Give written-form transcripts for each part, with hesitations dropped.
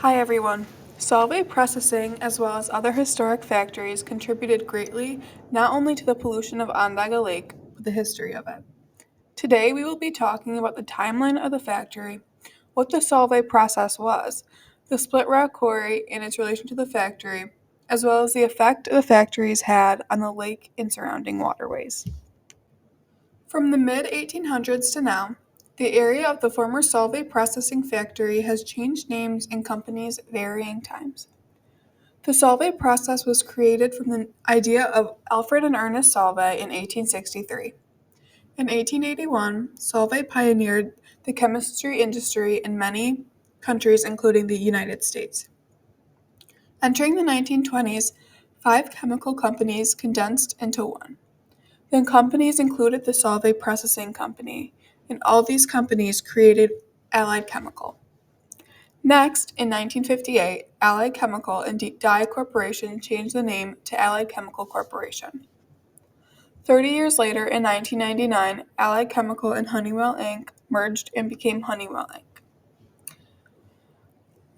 Hi everyone. Solvay processing, as well as other historic factories, contributed greatly not only to the pollution of Onondaga Lake, but the history of it. Today we will be talking about the timeline of the factory, what the Solvay process was, the Split Rock Quarry and its relation to the factory, as well as the effect the factories had on the lake and surrounding waterways. From the mid 1800s to now, the area of the former Solvay processing factory has changed names and companies varying times. The Solvay process was created from the idea of Alfred and Ernest Solvay in 1863. In 1881, Solvay pioneered the chemistry industry in many countries, including the United States. Entering the 1920s, 5 chemical companies condensed into one. The companies included the Solvay Processing Company, and all these companies created Allied Chemical. Next, in 1958, Allied Chemical and Dye Corporation changed the name to Allied Chemical Corporation. 30 years later, in 1999, Allied Chemical and Honeywell Inc. merged and became Honeywell Inc.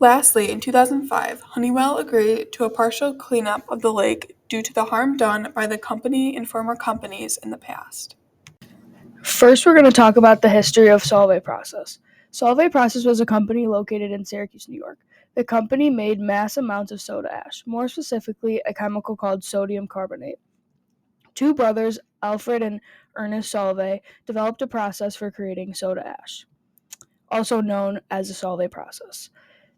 Lastly, in 2005, Honeywell agreed to a partial cleanup of the lake due to the harm done by the company and former companies in the past. First, we're going to talk about the history of Solvay Process. Solvay Process was a company located in Syracuse, New York. The company made mass amounts of soda ash, more specifically a chemical called sodium carbonate. Two brothers, Alfred and Ernest Solvay, developed a process for creating soda ash, also known as the Solvay process.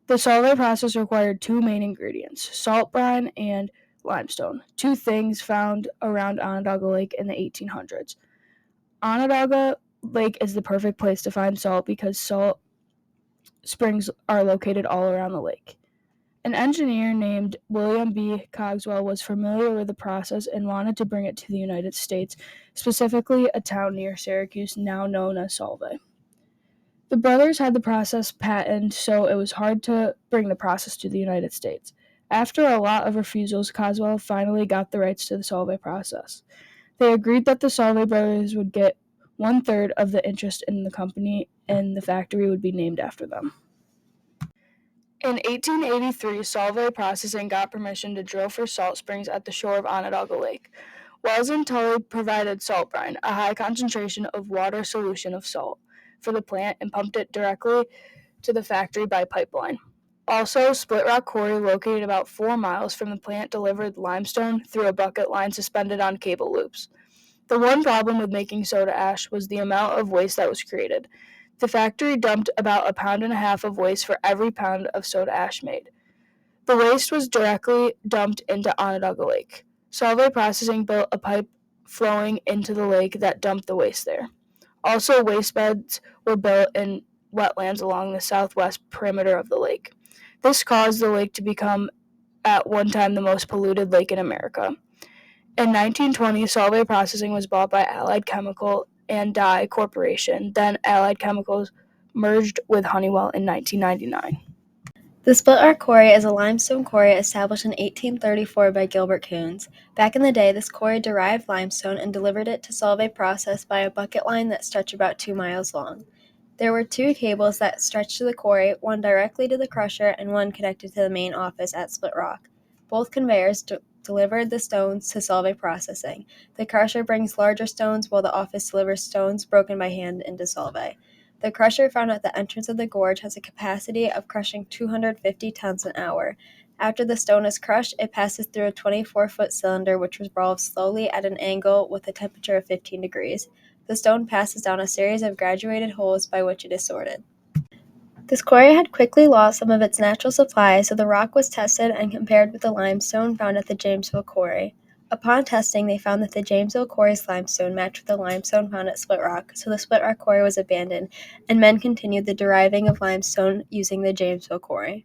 The Solvay process required two main ingredients, salt brine and limestone, two things found around Onondaga Lake in the 1800s. Onondaga Lake is the perfect place to find salt because salt springs are located all around the lake. An engineer named William B. Cogswell was familiar with the process and wanted to bring it to the United States, specifically a town near Syracuse now known as Solvay. The brothers had the process patented, so it was hard to bring the process to the United States. After a lot of refusals, Cogswell finally got the rights to the Solvay process. They agreed that the Solvay brothers would get 1/3 of the interest in the company and the factory would be named after them. In 1883, Solvay Processing got permission to drill for salt springs at the shore of Onondaga Lake. Wells and Tully provided salt brine, a high concentration of water solution of salt, for the plant and pumped it directly to the factory by pipeline. Also, Split Rock Quarry, located about 4 miles from the plant, delivered limestone through a bucket line suspended on cable loops. The one problem with making soda ash was the amount of waste that was created. The factory dumped about 1.5 pounds of waste for every pound of soda ash made. The waste was directly dumped into Onondaga Lake. Solvay Processing built a pipe flowing into the lake that dumped the waste there. Also, waste beds were built in wetlands along the southwest perimeter of the lake. This caused the lake to become, at one time, the most polluted lake in America. In 1920, Solvay Processing was bought by Allied Chemical and Dye Corporation. Then Allied Chemicals merged with Honeywell in 1999. The Split Rock Quarry is a limestone quarry established in 1834 by Gilbert Coons. Back in the day, this quarry derived limestone and delivered it to Solvay Process by a bucket line that stretched about 2 miles long. There were 2 cables that stretched to the quarry, one directly to the crusher and one connected to the main office at Split Rock. Both conveyors delivered the stones to Solvay Processing. The crusher brings larger stones while the office delivers stones broken by hand into Solvay. The crusher found at the entrance of the gorge has a capacity of crushing 250 tons an hour. After the stone is crushed, it passes through a 24-foot cylinder which revolves slowly at an angle with a temperature of 15 degrees. The stone passes down a series of graduated holes by which it is sorted. This quarry had quickly lost some of its natural supply, so the rock was tested and compared with the limestone found at the Jamesville Quarry. Upon testing, they found that the Jamesville Quarry's limestone matched with the limestone found at Split Rock, so the Split Rock Quarry was abandoned, and men continued the deriving of limestone using the Jamesville Quarry.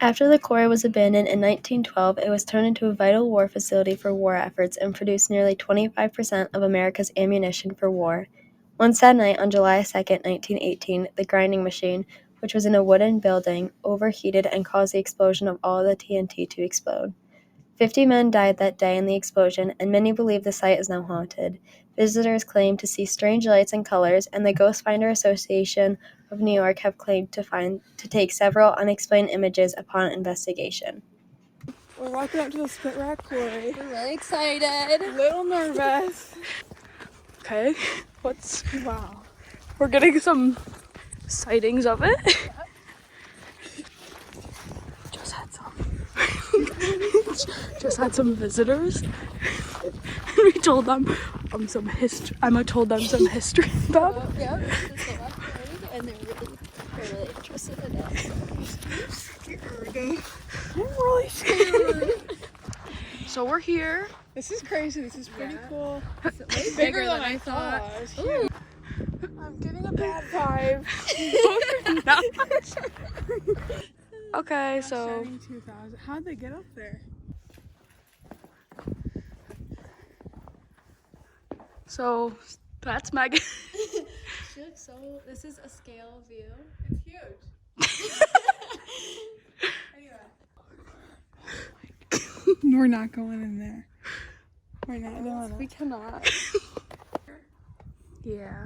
After the quarry was abandoned in 1912, it was turned into a vital war facility for war efforts and produced nearly 25% of America's ammunition for war. One sad night on July 2, 1918, the grinding machine, which was in a wooden building, overheated and caused the explosion of all the TNT to explode. 50 men died that day in the explosion, and many believe the site is now haunted. Visitors claim to see strange lights and colors, and the Ghost Finder Association of New York have claimed to take several unexplained images upon investigation. We're walking up to the Split Rock Quarry. We're really excited. A little nervous. Okay, wow. We're getting some sightings of it. Just had some visitors. We told them some history. Emma told them some history about it. Yeah, this is the last one, and they're really interested in it. I'm really scared. So we're here. This is crazy. This is pretty cool. It's Bigger than I thought. Ooh. I'm getting a bad vibe. Okay, so 2000. How'd they get up there? that's Megan. This is a scale view. It's huge. Anyway. We're not going in there. We're not doing it. We cannot. Yeah.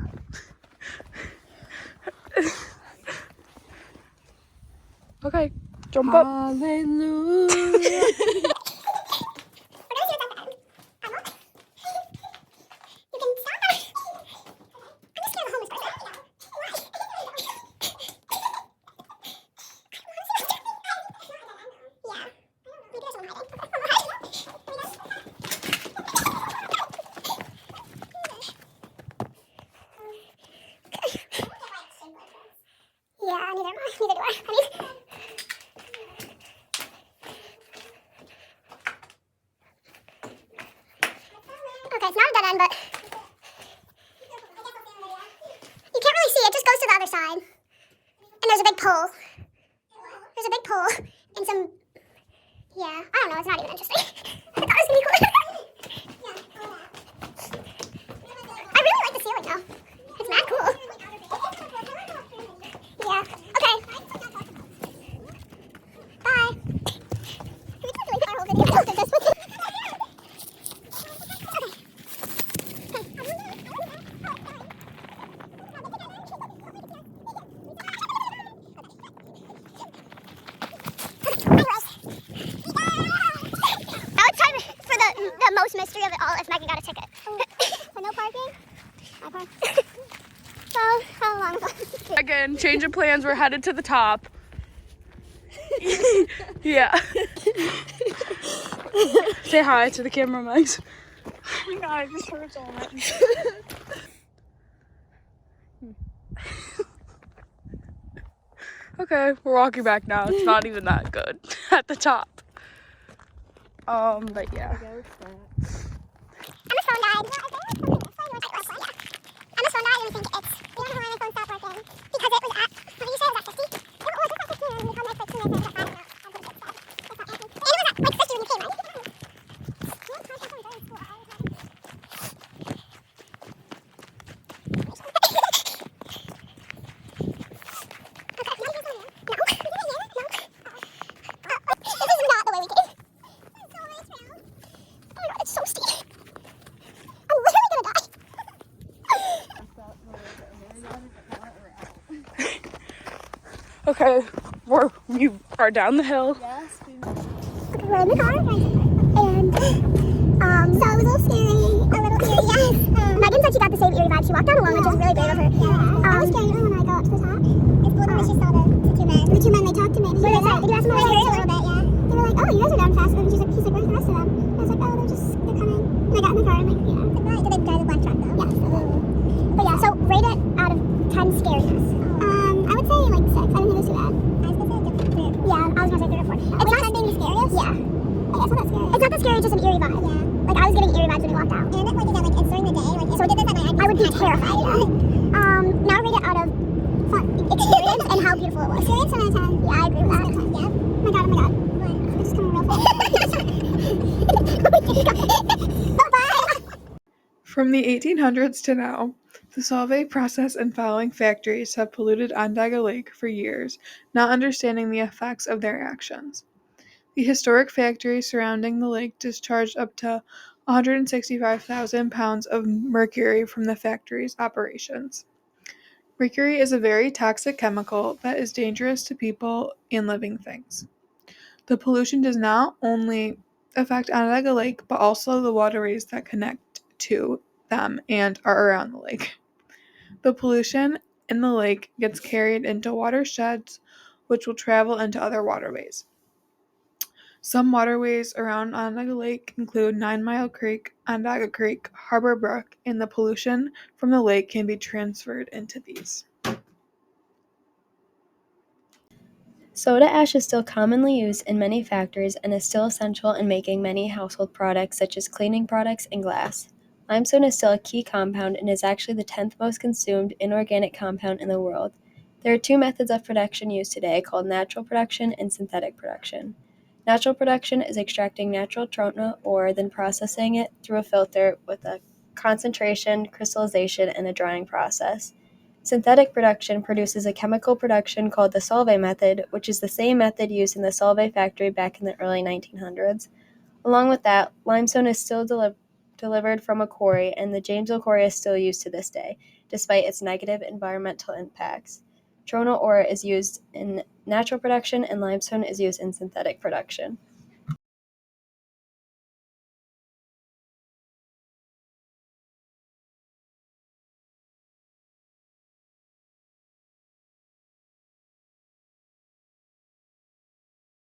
Okay, jump up. Hallelujah. Yeah, neither do I. Okay, it's not a dead end, but you can't really see. It just goes to the other side. And there's a big pole. There's a big pole and some. Yeah, I don't know. It's not even interesting. I thought it was gonna be cool. I really like the ceiling though. It's mad cool. Yeah. Okay. Bye. We can't really put our whole video out of this one. Now it's time for the most mystery of it all if Megan got a ticket. So no parking? I park. So, how long ago? Again, change of plans. We're headed to the top. Yeah. Say hi to the camera, Max. Oh my god, I just heard so much. Okay, we're walking back now. It's not even that good at the top. But yeah. Emma's phone died. Emma's phone died and I think it's. You know why my phone stopped working? Because it was at. What did you say? It was at 50? It was at 15 and we called like 2 minutes and it was at 5. And it was at like 50 when you came, right? It's so steep. I'm literally gonna die. Okay, we are down the hill. Yes, Okay, we're in the car, and so it was a little scary, yes. Megan said she got the same eerie vibe. She walked down alone, which was really brave of her. Yeah, I was scared when I got up to the top. It's cool that she saw the two men. The two men, they talked to me. What did they say? Did you ask them a little bit? Yeah. They were like, oh, you guys are down fast. And he's like, where's the rest of them? And I was like, oh, they're coming. And I got in the car and like, yeah. Right. Did they drive a black truck though? Yes. But yeah, so rate it out of 10 scariness. I would say like 6. I didn't think it was too bad. I was gonna say 3. Yeah, I was gonna say 3 or 4. It's not being the scariest? Yeah. Like, it's not that scary. It's not that scary, it's just an eerie vibe. Yeah. Like, I was getting eerie vibes when we walked out. And like, again, like, it's during the day. Like, so we did this at night. I would be terrified, yeah. Now rate it out of fun, experience and how beautiful it was. Experience 10 out of 10. Yeah, I agree with that. Yeah. Oh my god, oh my god. What? It's just coming real fast. Bye-bye. From the 1800s to now, the solvay process and fouling factories have polluted Onondaga Lake for years, not understanding the effects of their actions. The historic factories surrounding the lake discharged up to 165,000 pounds of mercury from the factory's operations. Mercury is a very toxic chemical that is dangerous to people and living things. The pollution does not only affect Onondaga Lake, but also the waterways that connect to them and are around the lake. The pollution in the lake gets carried into watersheds, which will travel into other waterways. Some waterways around Onondaga Lake include 9 Mile Creek, Onondaga Creek, Harbor Brook, and the pollution from the lake can be transferred into these. Soda ash is still commonly used in many factories and is still essential in making many household products such as cleaning products and glass. Limestone is still a key compound and is actually the 10th most consumed inorganic compound in the world. There are two methods of production used today called natural production and synthetic production. Natural production is extracting natural trona ore, then processing it through a filter with a concentration, crystallization, and a drying process. Synthetic production produces a chemical production called the Solvay method, which is the same method used in the Solvay factory back in the early 1900s. Along with that, limestone is still delivered from a quarry, and the Jamesville quarry is still used to this day, despite its negative environmental impacts. Trona ore is used in natural production, and limestone is used in synthetic production.